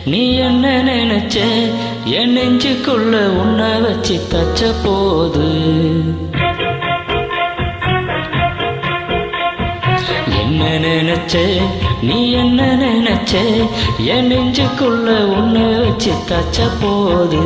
நீ என்ன நினைச்ச என் நெஞ்சுக்குள்ள உன்னை வச்சு தச்ச போது என்ன நினைச்ச நீ என்ன நினைச்ச என் நெஞ்சுக்குள்ள உன்னை வச்சு தச்ச போது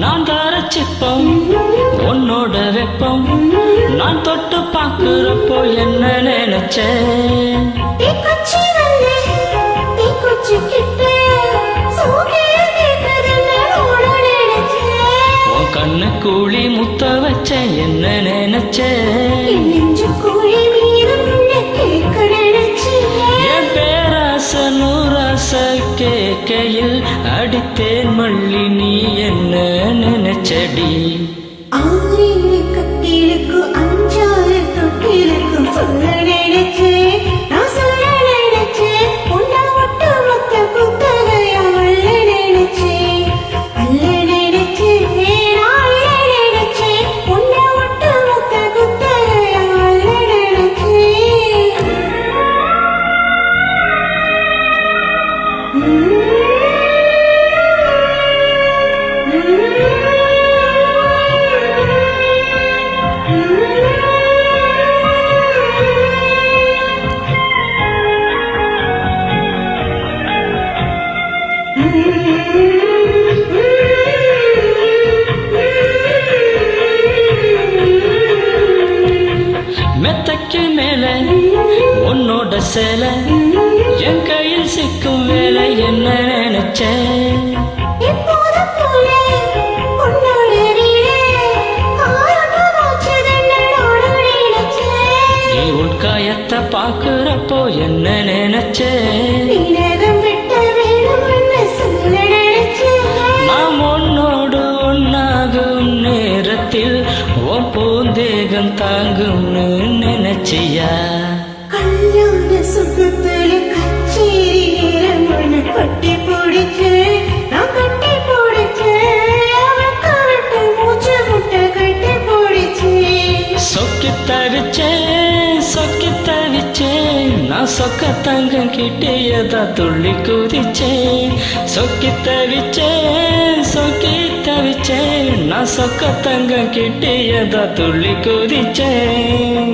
நான் தர சிப்பம் உன்னோட வெப்பம் நான் தொட்டு பார்க்கிறப்போ என்ன நினைச்சேன் உன் கண்ணு கூலி முத்த வச்ச என்ன நினைச்சேன் என் பேராச நூறாச கேக்கையில் அடித்தேன் மல்லி நீ என்ன நினைச்சடி ஆறு கட்டிலுக்கு அஞ்சாறு தொட்டிலுக்கு சொல்ல நினைச்சே நான் சொல்ல நினைச்சே உன்னை ஒட்டு மொத்த புத்தகையா வல்ல நினைச்சே அல்ல நினைச்சே நான் அல்ல நினைச்சே உன்னை ஒட்டு மொத்த புத்தகையா வல்ல நினைச்சே மெத்தைக்கு மேல உன்னோட சேலை என் கையில் சிக்கும் வேலை என்ன நினைச்சேன் நீ உட்காயத்தை பார்க்கிறப்போ என்ன நினைச்சேன் நாம் உன்னோடு ஒன்னாகும் நேரத்தில் உன் பூந்தேகம் தாங்கும்னு நினைச்சியா கல்யாண சுகத்துல கச்சேரி நேரம் ஒண்ணு கட்டி பிடிச்சு நான் கட்டி பிடிச்சு அவளுக்கு விட்டு மூச்சு முட்டை கட்டி பிடிச்சு சொக்கி தவிச்சேன் நான் சொக்க தங்கம் கிட்டியதா துள்ளி குதிச்சேன் சொக்கி தவிச்சேன் நான் சொக்க தங்கம் கிட்டியதா துள்ளி குதிச்சேன்